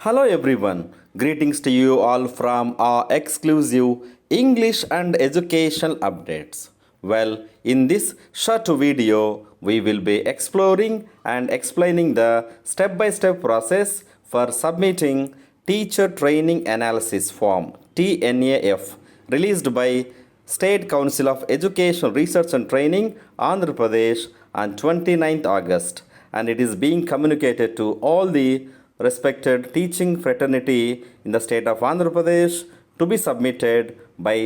Hello everyone, greetings to you all from our exclusive English and educational updates. Well, in this short video, we will be exploring and explaining the step-by-step process for submitting Teacher Training Analysis Form TNAF released by State Council of Education Research and Training, Andhra Pradesh on 29th August, and it is being communicated to all the respected teaching fraternity in the state of Andhra Pradesh to be submitted by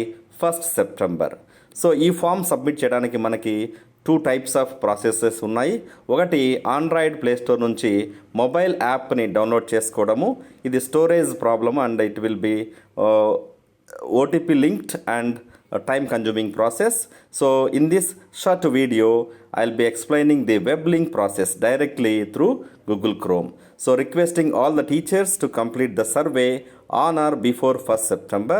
1st September. So ఈ form submit చేయడానికి మనకి two types of processes ఉన్నాయి. ఒకటి Android play store నుంచి mobile యాప్ని download చేసుకోవడము. ఇది storage problem and it will be OTP linked and time consuming process. So in this short video I'll be explaining the web link process directly through Google Chrome. So requesting all the teachers to complete the survey on or before 1st September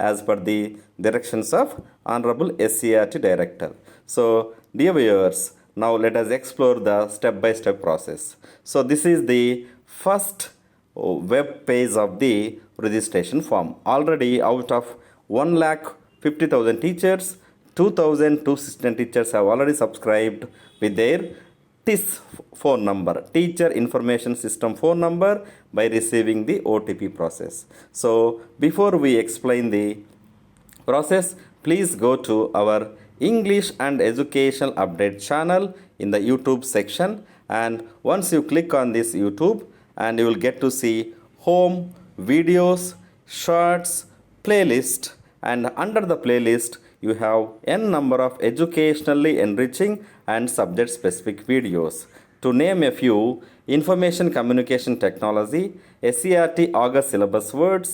as per the directions of Honorable SCERT Director. So dear viewers, now let us explore the step-by-step process. So this is the first web page of the registration form. Already out of 1,50,000 teachers, 2,216 teachers have already subscribed with their TIS phone number, Teacher Information System phone number, by receiving the OTP process. So before we explain the process, please go to our English and Educational Update channel in the YouTube section, and once you click on this YouTube, and you will get to see home, videos, shorts, playlist, and under the playlist you have n number of educationally enriching and subject specific videos. To name a few: Information Communication Technology, SCERT August syllabus words,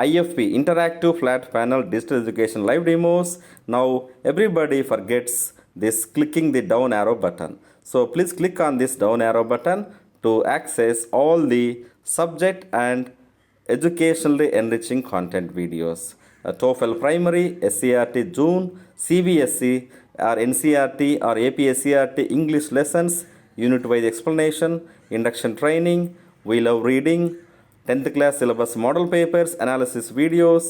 IFP interactive flat panel digital education live demos. Now everybody forgets this clicking the down arrow button. So please click on this down arrow button to access all the subject and educationally enriching content videos. TOEFL Primary, SCERT June, CBSE or NCERT or APSCERT English lessons, unit-wise explanation, induction training, we love reading, 10th class syllabus model papers, analysis videos,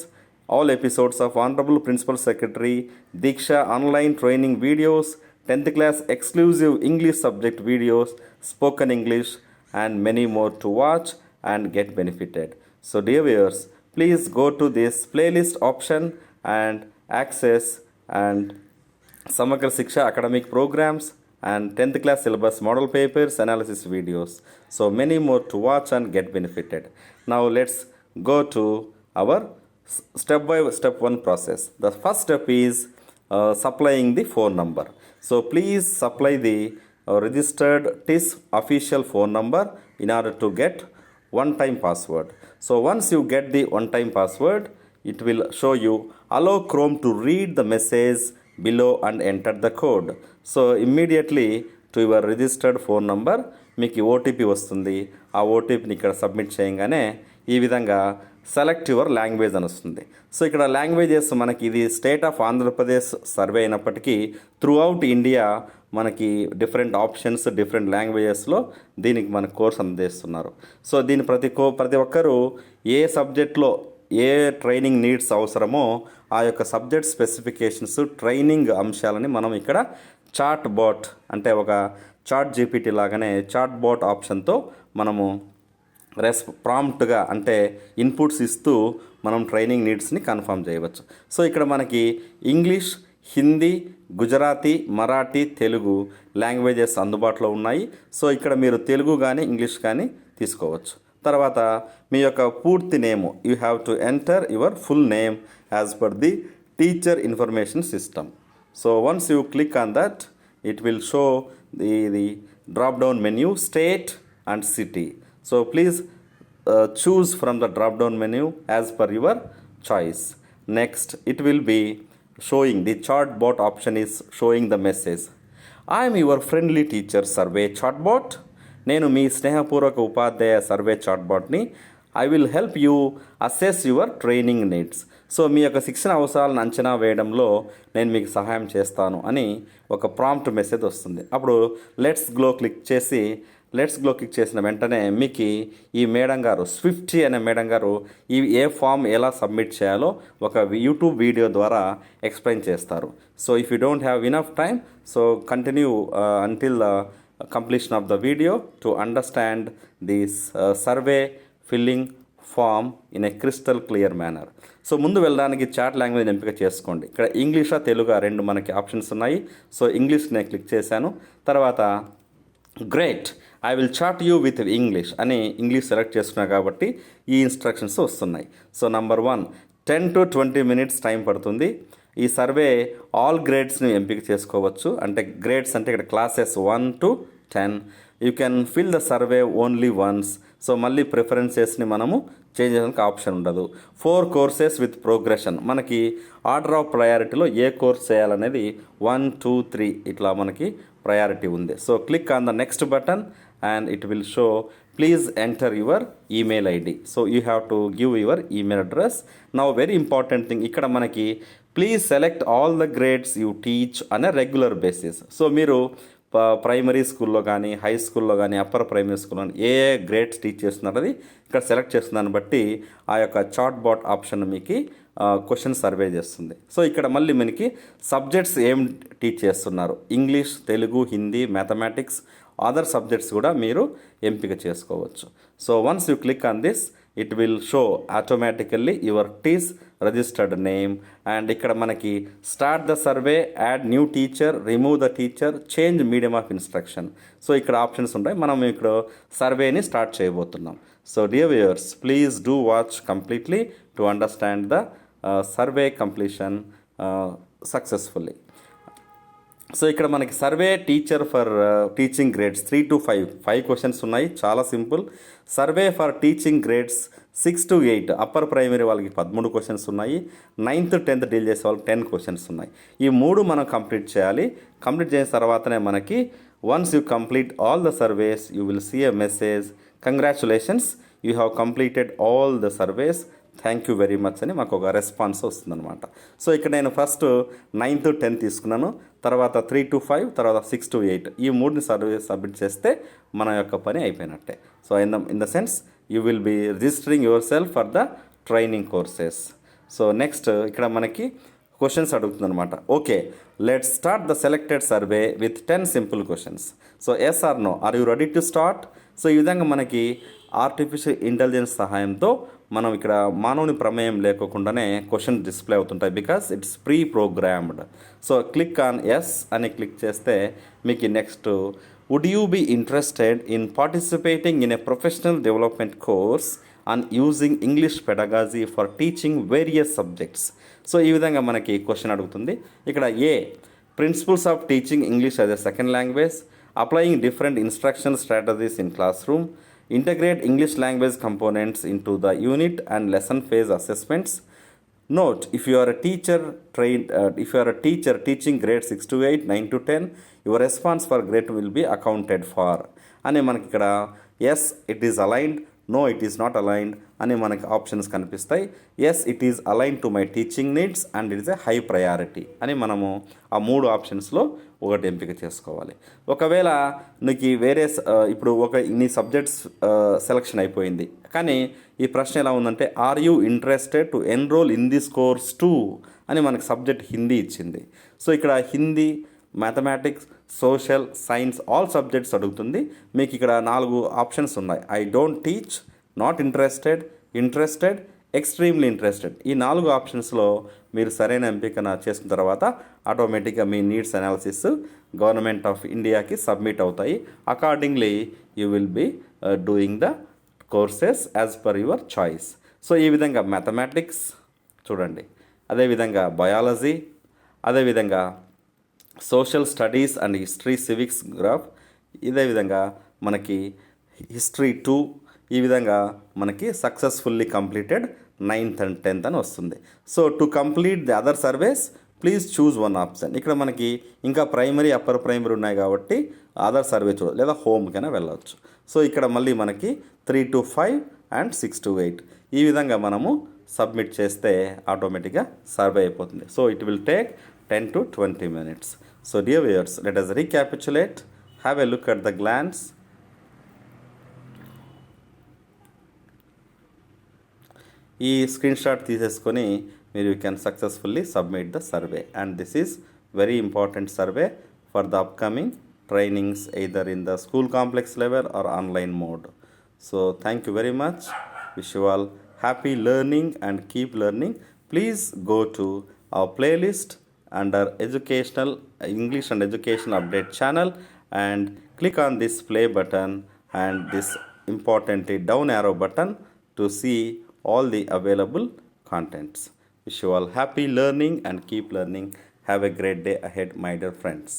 all episodes of Honorable Principal Secretary Diksha online training videos, 10th class exclusive English subject videos, spoken English, and many more to watch and get benefited. So dear viewers, please go to this playlist option and access and Samagra Shiksha academic programs and 10th class syllabus model papers, analysis videos. So many more to watch and get benefited. Now let's go to our step by step one process. The first step is supplying the phone number. So please supply the registered TIS official phone number in order to get one-time password. So once you get the one-time password, it will show you allow Chrome to read the message below and enter the code. So immediately to your registered phone number మీకు OTP వస్తుంది. ఆ ఓటీపీని ఇక్కడ submit చేయగానే ఈ విధంగా select your language అని వస్తుంది. సో ఇక్కడ లాంగ్వేజెస్ మనకి ఇది స్టేట్ ఆఫ్ ఆంధ్రప్రదేశ్ సర్వే అయినప్పటికీ త్రూ అవుట్ ఇండియా మనకి డిఫరెంట్ ఆప్షన్స్ డిఫరెంట్ లాంగ్వేజెస్లో దీనికి మన కోర్స్ అందిస్తున్నారు. సో దీని ప్రతి ఒక్కరూ ఏ సబ్జెక్ట్లో ఏ ట్రైనింగ్ నీడ్స్ అవసరమో ఆ యొక్క సబ్జెక్ట్ స్పెసిఫికేషన్స్ ట్రైనింగ్ అంశాలని మనం ఇక్కడ చాట్ బాట్ అంటే ఒక చాట్ జీపీటీ లాగానే చాట్ బాట్ ఆప్షన్తో మనము ప్రాంప్ట్గా అంటే ఇన్పుట్స్ ఇస్తూ మనం ట్రైనింగ్ నీడ్స్ని కన్ఫర్మ్ చేయవచ్చు. సో ఇక్కడ మనకి ఇంగ్లీష్, హిందీ, గుజరాతీ, మరాఠీ, తెలుగు లాంగ్వేజెస్ అందుబాటులో ఉన్నాయి. సో ఇక్కడ మీరు తెలుగు కానీ ఇంగ్లీష్ కానీ తీసుకోవచ్చు. తర్వాత మీ యొక్క పూర్తి name you have to enter your full name as per the teacher information system. So once you click on that it will show the drop down menu state and city. So please choose from the drop down menu as per your choice. Next it will be showing the chatbot option is showing the message, I am your friendly teacher survey chatbot. నేను మీ స్నేహపూర్వక ఉపాధ్యాయ survey చాట్బాట్ని. I will help you assess your training needs. So మీ యొక్క శిక్షణ అవసరాలను అంచనా వేయడంలో నేను మీకు సహాయం చేస్తాను అని ఒక ప్రాంప్ట్ మెసేజ్ వస్తుంది. అప్పుడు లెట్స్ గ్లో క్లిక్ చేసి లెట్స్ గ్లో క్లిక్ చేసిన వెంటనే మీకు ఈ మేడం గారు స్విఫ్టీ అనే మేడం గారు ఈ ఏ ఫామ్ ఎలా సబ్మిట్ చేయాలో ఒక యూట్యూబ్ వీడియో ద్వారా ఎక్స్ప్లెయిన్ చేస్తారు. So if you don't have enough time, so continue until the completion of the video to understand this survey filling form in a crystal clear manner. So ముందు వెళ్ళడానికి chat language ఎంపిక చేసుకోండి. ఇక్కడ ఇంగ్లీషా తెలుగా రెండు మనకి options ఉన్నాయి. So English నేను click చేశాను. తర్వాత great, I will chat you with English అని ఇంగ్లీష్ సెలెక్ట్ చేసుకున్నా కాబట్టి ఈ ఇన్స్ట్రక్షన్స్ వస్తున్నాయి. So number 1, 10 to 20 minutes time పడుతుంది. ఈ సర్వే ఆల్ గ్రేడ్స్ని ఎంపిక చేసుకోవచ్చు. అంటే గ్రేడ్స్ అంటే ఇక్కడ classes 1 to 10. You can fill the survey only once. So మళ్ళీ ప్రిఫరెన్సెస్ని మనము చేంజ్ చేయడానికి ఆప్షన్ ఉండదు. 4 courses విత్ ప్రోగ్రెషన్, మనకి ఆర్డర్ ఆఫ్ ప్రయారిటీలో ఏ కోర్స్ చేయాలనేది 1, 2, 3 ఇట్లా మనకి ప్రయారిటీ ఉంది. So click on the next button and it will show please enter your email ID. So you have to give your email address. Now very important thing, ఇక్కడ మనకి please select all the grades you teach on a regular basis. So మీరు primary స్కూల్లో కానీ high స్కూల్లో కానీ upper primary స్కూల్లో కానీ ఏ grades teach చేస్తున్నది ఇక్కడ సెలెక్ట్ చేస్తుందని బట్టి ఆ యొక్క చాట్ బాట్ ఆప్షన్ మీకు క్వశ్చన్ సర్వే చేస్తుంది. సో ఇక్కడ మళ్ళీ మనకి సబ్జెక్ట్స్ ఏం టీచ్ చేస్తున్నారు, English, Telugu, Hindi, mathematics, other subjects కూడా మీరు ఎంపిక చేసుకోవచ్చు. So once you click on this, it will show automatically your TS registered name. And ఇక్కడ మనకి start the survey, add new teacher, remove the teacher, change medium of instruction. So ఇక్కడ options ఉంటాయి. మనం ఇక్కడ సర్వేని స్టార్ట్ చేయబోతున్నాం. So dear viewers, please do watch completely to understand the survey completion successfully. So ఇక్కడ మనకి survey teacher for teaching grades 3 to 5 questions ఉన్నాయి. చాలా simple. Survey for teaching grades 6 to 8 upper primary వాళ్ళకి 13 క్వశ్చన్స్ ఉన్నాయి. 9th 10th deal చేసే వాళ్ళకి 10 questions ఉన్నాయి. ఈ 3 మనం కంప్లీట్ చేయాలి. కంప్లీట్ చేసిన తర్వాతనే మనకి once you complete all the surveys you will see a message, congratulations, you have completed all the surveys, thank you very much అని మాకు ఒక రెస్పాన్స్ వస్తుందన్నమాట. సో ఇక్కడ నేను ఫస్ట్ 9th 10th తీసుకున్నాను, తర్వాత 3 to 5, తర్వాత 6 to 8 ఈ 3 సర్వీస్ సబ్మిట్ చేస్తే మన యొక్క పని అయిపోయినట్టే. So in the sense you will be registering yourself for the training courses. So next ఇక్కడ మనకి క్వశ్చన్స్ అడుగుతుందన్నమాట. Okay, let's start the selected survey with 10 simple questions. So yes or no, are you ready to start? So ఈ విధంగా మనకి artificial intelligence సహాయంతో మనం ఇక్కడ మానవుని ప్రమేయం లేకోకుండానే క్వశ్చన్ డిస్ప్లే అవుతుంటాయి, because it's pre programmed. So click on yes అని క్లిక్ చేస్తే మీకు next, would you be interested in participating in a professional development course on using English pedagogy for teaching various subjects. So ఈ విధంగా మనకి question అడుగుతుంది. ఇక్కడ ఏ, principles of teaching English as a second language, applying different instruction strategies in classroom, integrate English language components into the unit and lesson phase assessments. Note, if you are a teacher teaching grade 6 to 8, 9 to 10, your response for grade will be accounted for. అని మనకి ఇక్కడ yes it is aligned, no it is not aligned అని మనకి options కనిపిస్తాయి. yes it is aligned to my teaching needs and it is a high priority అని మనము ఆ 3 ఆప్షన్స్లో ఒకటి ఎంపిక చేసుకోవాలి. ఒకవేళ నీకు వేరే ఇప్పుడు నీ సబ్జెక్ట్స్ సెలెక్షన్ అయిపోయింది, కానీ ఈ ప్రశ్న ఎలా ఉందంటే are you interested to enroll in this course too అని మనకి సబ్జెక్ట్ హిందీ ఇచ్చింది. సో ఇక్కడ Hindi, mathematics, social, science all subjects అడుగుతుంది. మీకు ఇక్కడ 4 ఆప్షన్స్ ఉన్నాయి. I don't teach, not interested, interested, extremely interested. ఈ 4 ఆప్షన్స్లో మీరు సరైన ఎంపికన చేసుకున్న తర్వాత ఆటోమేటిక్గా మీ నీడ్స్ అనాలిసిస్ గవర్నమెంట్ ఆఫ్ ఇండియాకి సబ్మిట్ అవుతాయి. Accordingly you will be doing the courses as per your choice. So ఈ విధంగా మ్యాథమెటిక్స్ చూడండి, అదేవిధంగా బయాలజీ, అదేవిధంగా social studies and history, civics, graph, ఇదే విధంగా మనకి హిస్టరీ 2, ఈ విధంగా మనకి successfully completed 9th and 10th అని వస్తుంది. So to complete the other surveys please choose one option. ఇక్కడ మనకి ఇంకా ప్రైమరీ, అప్పర్ ప్రైమరీ ఉన్నాయి కాబట్టి అదర్ సర్వే చూడాలి, లేదా హోమ్కైనా వెళ్ళవచ్చు. సో ఇక్కడ మళ్ళీ మనకి 3 to 5 and 6 to 8 ఈ విధంగా మనము సబ్మిట్ చేస్తే ఆటోమేటిక్గా సర్వే అయిపోతుంది. So it will take 10 to 20 minutes. So dear viewers, let us recapitulate, have a look at the glance. ఈ స్క్రీన్ షాట్ తీసేసుకొని మీరు can successfully submit the survey and this is very important survey for the upcoming trainings either in the school complex level or online mode. So thank you very much. Wish you all happy learning and keep learning. Please go to our playlist under educational English and educational update channel and click on this play button and this importantly down arrow button to see all the available contents. Wish you all happy learning and keep learning. Have a great day ahead, my dear friends.